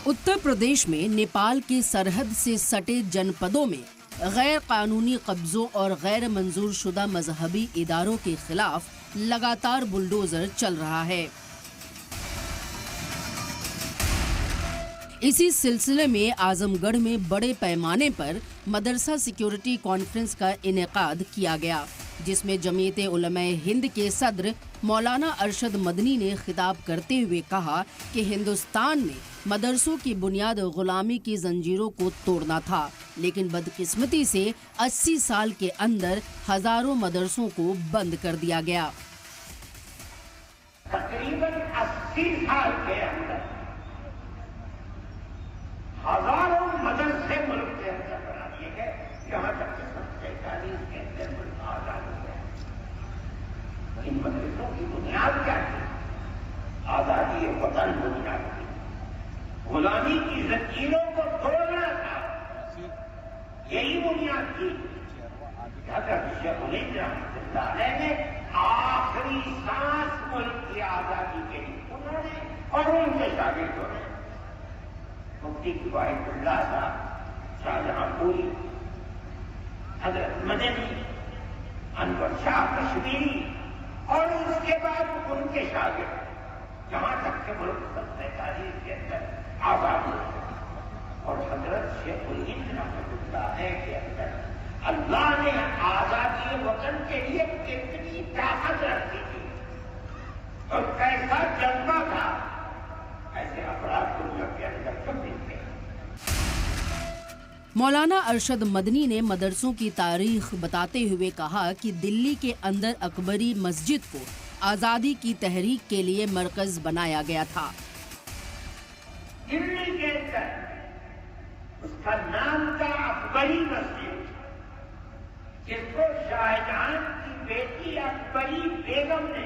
उत्तर प्रदेश में नेपाल की सरहद से सटे जनपदों में गैर कानूनी कब्जों और गैर मंजूर शुदा मजहबी इदारों के खिलाफ लगातार बुलडोजर चल रहा है। इसी सिलसिले में आजमगढ़ में बड़े पैमाने पर मदरसा सिक्योरिटी कॉन्फ्रेंस का इनेकाद किया गया, जिसमें जमीयत उलमाए हिंद के सदर मौलाना अरशद मदनी ने खिताब करते हुए कहा कि हिंदुस्तान ने मदरसों की बुनियाद गुलामी की जंजीरों को तोड़ना था, लेकिन बदकिस्मती से 80 साल के अंदर हजारों मदरसों को बंद कर दिया गया। तकरीबन 80 साल के अंदर हजारों मदरसे मुल्क के अंदर बना दिए गए। यहाँ तक कि 1947 के अंदर मुल्क आजाद हो गया। इन मदरसों की बुनियाद क्या थी? आजादी वतन बुनियाद थी, गुलामी की जंजीरों को तोड़ना था, यही बुनियाद थी। ने आखिरी सांस मुल्क की आजादी के लिए उन्होंने और उनके शागिर्दों ने मुफ्ती वाहिदुल्लाह साहब, शाहजहांपुरी, हजरत मदनी, अनवर शाह कश्मीरी और उसके बाद उनके शागिर्द, जहां तक के मुल्क 1947 के अंदर आजाद हुए और हजरत शेखुल हिंद रहमतुल्लाह के अंदर अल्लाह ने आजादी वतन के लिए कितनी ताकत रखी थी और कैसा जज्बा था, ऐसे अपराध दुनिया के अंदर कभी थे। मौलाना अरशद मदनी ने मदरसों की तारीख बताते हुए कहा कि दिल्ली के अंदर अकबरी मस्जिद को आजादी की तहरीक के लिए मरकज बनाया गया था। दिल्ली के अंदर उसका नाम था अकबरी मस्जिद, जिसको शाहजहां की बेटी अकबरी बेगम ने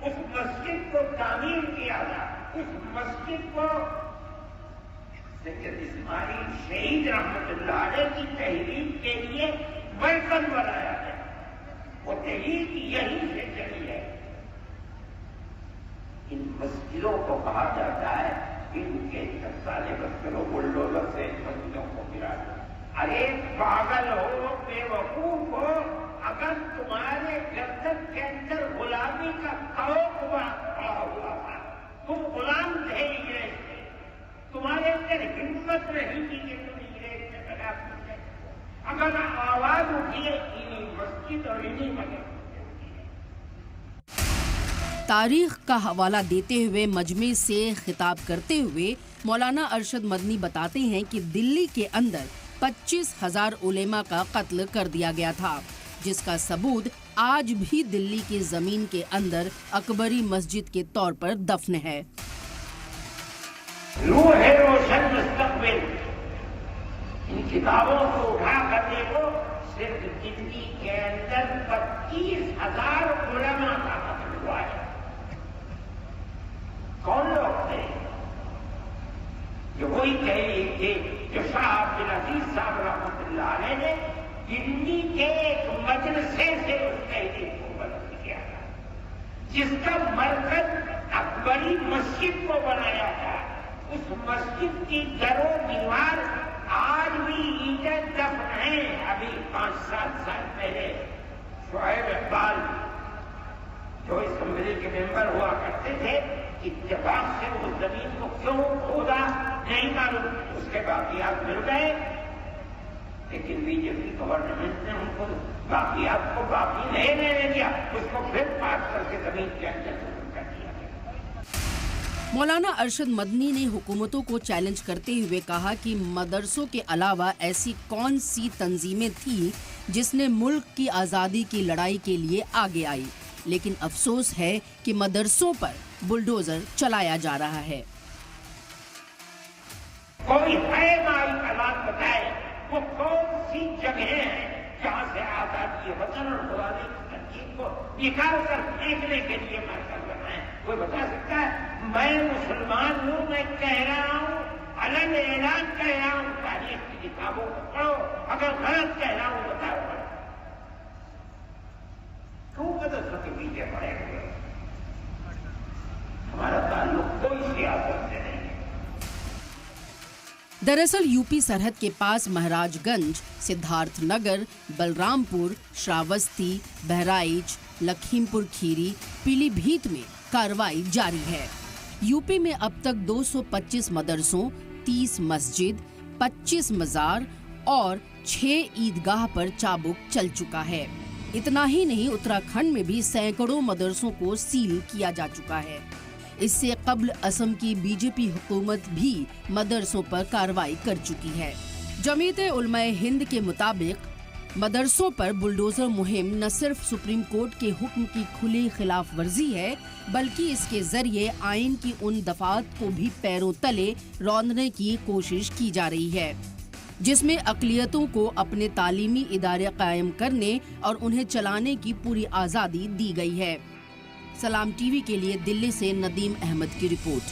उस मस्जिद को तामीर किया था। उस मस्जिद को सैयद इस्माइल शहीद रहमतुल्लाह अलैह की तहरीक के लिए मरकज बनाया है। वो तहरीक यहीं से चली है। इन मस्जिदों को कहा जाता है इनके साले बच्चों बुलडोजर से मस्जिदों को गिरा दिया। अरे पागल हो, बेवकूफ हो, अगर तुम्हारे गर्दन के अंदर गुलामी का तौक पड़ा हुआ था, तुम गुलाम थे इंग्रेज से, तुम्हारे अंदर हिम्मत नहीं थी कि तुम इंग्रेज से खिलाफ लड़े। अगर आवाज उठी इन्हीं मस्जिद और इन्हीं मदरसे। तारीख का हवाला देते हुए मजमे से खिताब करते हुए मौलाना अरशद मदनी बताते हैं कि दिल्ली के अंदर 25,000 उलेमा का कत्ल कर दिया गया था, जिसका सबूत आज भी दिल्ली की जमीन के अंदर अकबरी मस्जिद के तौर पर दफन है। रूह रोशन मुस्तकबिल, इन किताबों को उठा कर देखो, सिर्फ दिल्ली के अंदर 25,000 उलेमा का कत्ल हुआ है। कौन लोग थे? जो वही तहरीक थे जो शाह अब्दुल अजीज साहब रहमतुल्लाह अलैह ने दिल्ली के एक मदरसे से उस तहरीक को बुलंद किया था, जिसका मरकज अकबरी मस्जिद को बनाया था। उस मस्जिद की दरो दीवार आज भी ईंटें दफन हैं। अभी 5-7 साल पहले शोएब इकबाल जो असेंबली के मेंबर हुआ करते थे, इत्तेफाक से उस जमीन को क्यों खोदा नहीं मालूम, उसके बाकियात मिल गए, लेकिन बीजेपी गवर्नमेंट ने उनको बाकियात को बाकी नहीं रहने दिया, उसको फिर पास करके जमीन के अंदर कर दिया। मौलाना अरशद मदनी ने हुकूमतों को चैलेंज करते हुए कहा कि मदरसों के अलावा ऐसी कौन सी तंजीमें थी जिसने मुल्क की आज़ादी की लड़ाई के लिए आगे आई, लेकिन अफसोस है कि मदरसों पर बुलडोजर चलाया जा रहा है। कोई है माई हालात बताए वो कौन सी जगह है जहां से आजादी वतन और गुलामी की तरकीब को निकाल कर फेंकने के लिए मरकज बनाए? कोई बता सकता है? मैं मुसलमान हूं, मैं कह रहा हूं, अलग ऐलान कह रहा हूं, तारीख की किताबों को पढ़ो, अगर गलत कह रहा हूं बताओ। क्यों मदरसों के पीछे पड़े हुए? हमारा ताल्लुक कोई सियासत से नहीं है। दरअसल यूपी सरहद के पास महाराजगंज, सिद्धार्थ नगर, बलरामपुर, श्रावस्ती, बहराइच, लखीमपुर खीरी, पीलीभीत में कार्रवाई जारी है। यूपी में अब तक 225 मदरसों, 30 मस्जिद, 25 मजार और 6 ईदगाह पर चाबुक चल चुका है। इतना ही नहीं, उत्तराखंड में भी सैकड़ों मदरसों को सील किया जा चुका है। इससे कब्ल असम की बीजेपी हुकूमत भी मदरसों पर कार्रवाई कर चुकी है। जमीयत-ए-उलमा-ए-हिंद के मुताबिक मदरसों पर बुलडोजर मुहिम न सिर्फ सुप्रीम कोर्ट के हुक्म की खुली खिलाफ वर्जी है, बल्कि इसके जरिए आइन की उन दफात को भी पैरों तले रौंदने की कोशिश की जा रही है, जिसमें अक़लियतों को अपने तालीमी इदारे कायम करने और उन्हें चलाने की पूरी आज़ादी दी गई है। सलाम टीवी के लिए दिल्ली से नदीम अहमद की रिपोर्ट।